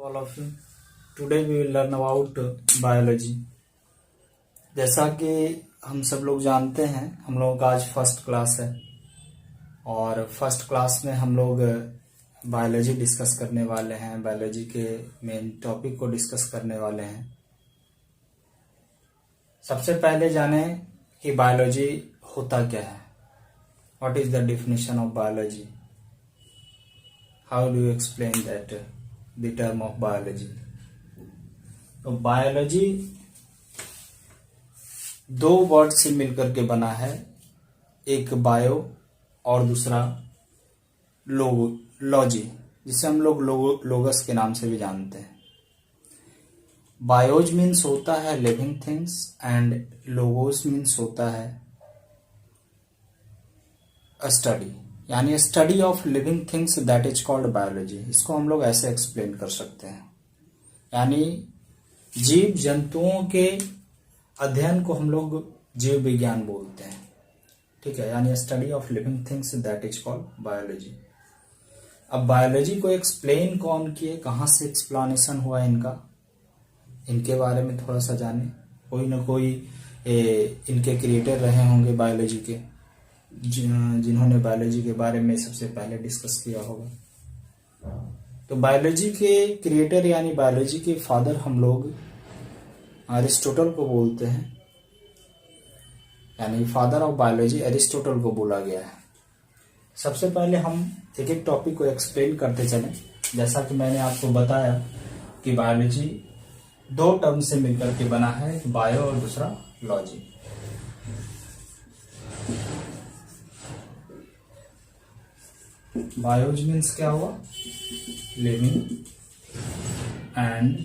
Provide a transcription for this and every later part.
all of you. Today we will learn about biology. जैसा कि हम सब लोग जानते हैं, हम लोगों का आज फर्स्ट क्लास है और फर्स्ट क्लास में हम लोग बायोलॉजी डिस्कस करने वाले हैं। बायोलॉजी के मेन टॉपिक को डिस्कस करने वाले हैं। सबसे पहले जाने कि बायोलॉजी होता क्या है। What is the definition of biology? How do you explain that the term of biology? तो बायोलॉजी दो वर्ड से मिलकर के बना है, एक बायो और दूसरा लॉजी, जिसे हम लोग लोगस के नाम से भी जानते हैं। बायोज मीन्स होता है living things and logos means होता है स्टडी, यानी study of living things that is called biology. इसको हम लोग ऐसे एक्सप्लेन कर सकते हैं, यानी जीव जंतुओं के अध्ययन को हम लोग जीव विज्ञान बोलते हैं। ठीक है, यानी study of living things that is called biology. अब बायोलॉजी को एक्सप्लेन कौन किए, कहाँ से एक्सप्लेनेशन हुआ इनका, इनके बारे में थोड़ा सा जाने। कोई ना कोई इनके क्रिएटर रहे होंगे बायोलॉजी के, जिन्होंने बायोलॉजी के बारे में सबसे पहले डिस्कस किया होगा। तो बायोलॉजी के क्रिएटर यानी बायोलॉजी के फादर हम लोग एरिस्टोटल को बोलते हैं, यानी फादर ऑफ बायोलॉजी एरिस्टोटल को बोला गया है। सबसे पहले हम एक एक टॉपिक को एक्सप्लेन करते चलें। जैसा कि मैंने आपको बताया कि बायोलॉजी दो टर्म से मिलकर के बना है, एक बायो और दूसरा लॉजी। बायोज मीन्स क्या हुआ? Living and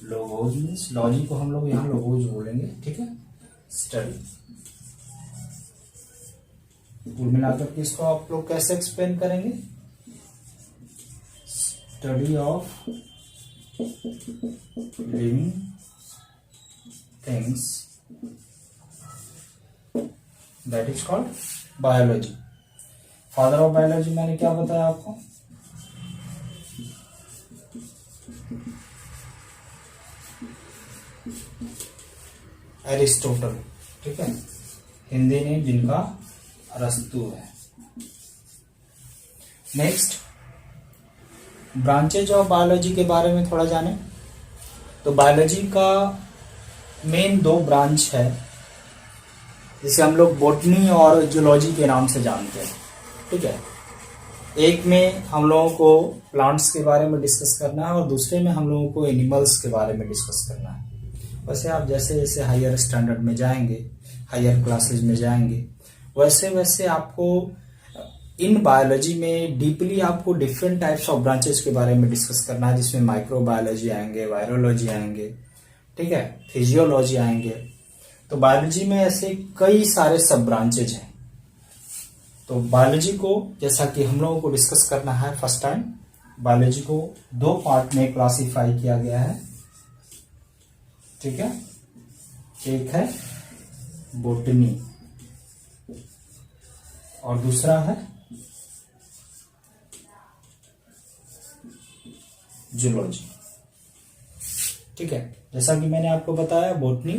logos means, logy को हम लोग यहाँ लोगोज बोलेंगे। ठीक है, स्टडी। कुल मिलाकर के इसको आप लोग कैसे एक्सप्लेन करेंगे? Study of living things that is called biology. Father of biology मैंने क्या बताया आपको? एरिस्टोटल। ठीक है, हिंदी में जिनका अरस्तु है। नेक्स्ट, ब्रांचेज ऑफ बायोलॉजी के बारे में थोड़ा जाने। तो बायोलॉजी का मेन दो ब्रांच है, जिसे हम लोग बॉटनी और जूलॉजी के नाम से जानते हैं। ठीक है, एक में हम लोगों को प्लांट्स के बारे में डिस्कस करना है और दूसरे में हम लोगों को एनिमल्स के बारे में डिस्कस करना है। वैसे आप जैसे जैसे हायर स्टैंडर्ड में जाएंगे, हायर क्लासेज में जाएंगे, वैसे वैसे आपको इन बायोलॉजी में डीपली आपको डिफरेंट टाइप्स ऑफ ब्रांचेस के बारे में डिस्कस करना है, जिसमें माइक्रोबायोलॉजी आएंगे, वायरोलॉजी आएंगे, ठीक है, फिजियोलॉजी आएंगे। तो बायोलॉजी में ऐसे कई सारे सब ब्रांचेज हैं। तो बायोलॉजी को जैसा कि हम लोगों को डिस्कस करना है, फर्स्ट टाइम बायोलॉजी को दो पार्ट में क्लासिफाई किया गया है। ठीक है, एक है बॉटनी और दूसरा है जूलॉजी। ठीक है, जैसा कि मैंने आपको बताया, बॉटनी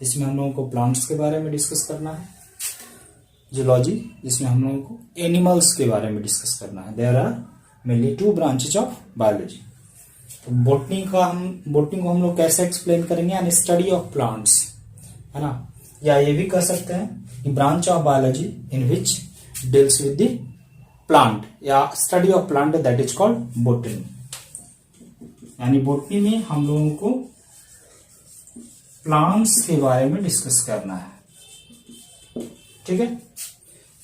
जिसमें हम लोगों को प्लांट्स के बारे में डिस्कस करना है, जूलॉजी जिसमें हम लोगों को एनिमल्स के बारे में डिस्कस करना है। There are mainly two branches of biology. तो बॉटनी को हम लोग कैसे एक्सप्लेन करेंगे? यानी स्टडी ऑफ प्लांट्स, है ना, या ये भी कह सकते हैं कि branch of biology in which deals with the plant, या study of plant that is called botany. यानी बॉटनी में हम लोगों को प्लांट्स के बारे में डिस्कस करना है। ठीक है,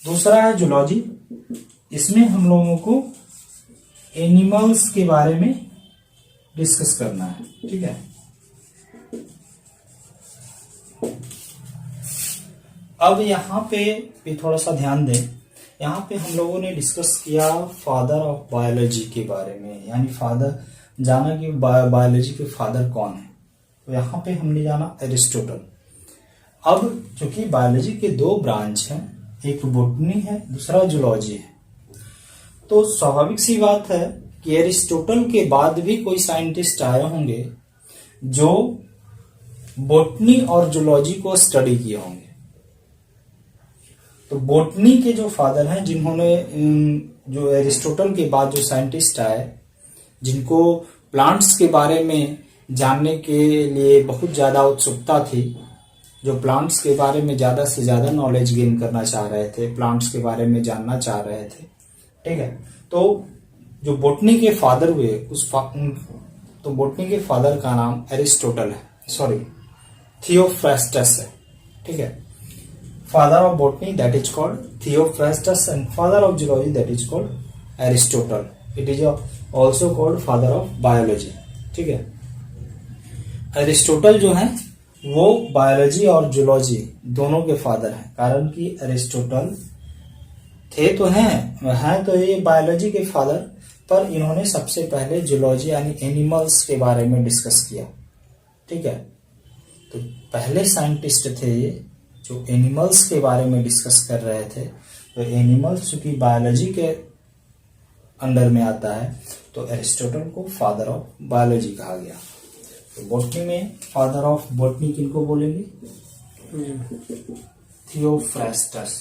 दूसरा है जूलॉजी, इसमें हम लोगों को एनिमल्स के बारे में डिस्कस करना है। ठीक है, अब यहाँ पे भी थोड़ा सा ध्यान दें। यहाँ पे हम लोगों ने डिस्कस किया फादर ऑफ बायोलॉजी के बारे में, यानी फादर जाना कि बायोलॉजी के फादर कौन है। तो यहाँ पे हमने जाना एरिस्टोटल। अब चूंकि बायोलॉजी के दो ब्रांच हैं, एक बॉटनी है, दूसरा जूलॉजी है, तो स्वाभाविक सी बात है कि एरिस्टोटल के बाद भी कोई साइंटिस्ट आए होंगे जो बोटनी और जूलॉजी को स्टडी किए होंगे। तो बोटनी के जो फादर हैं, जिन्होंने जो एरिस्टोटल के बाद जो साइंटिस्ट आए, जिनको प्लांट्स के बारे में जानने के लिए बहुत ज्यादा उत्सुकता थी, जो प्लांट्स के बारे में ज्यादा से ज्यादा नॉलेज गेन करना चाह रहे थे, प्लांट्स के बारे में जानना चाह रहे थे, ठीक है। तो जो बोटनी के फादर हुए तो बोटनी के फादर का नाम एरिस्टोटल है, सॉरी थियोफ्रास्टस है, ठीक है। Father of botany that is called Theophrastus and father of zoology that is called Aristotle. It is also called father of biology, ठीक है। एरिस्टोटल जो है वो बायोलॉजी और जूलॉजी दोनों के फादर हैं, कारण कि एरिस्टोटल थे तो हैं तो ये बायोलॉजी के फादर, पर इन्होंने सबसे पहले जूलॉजी यानी एनिमल्स के बारे में डिस्कस किया, ठीक है। तो पहले साइंटिस्ट थे ये जो एनिमल्स के बारे में डिस्कस कर रहे थे। तो एनिमल्स चूंकि बायोलॉजी के अंडर में आता है, तो एरिस्टोटल को फादर ऑफ बायोलॉजी कहा गया। तो बोटनी में फादर ऑफ बोटनी किनको बोलेंगे? थियोफ्रास्टस।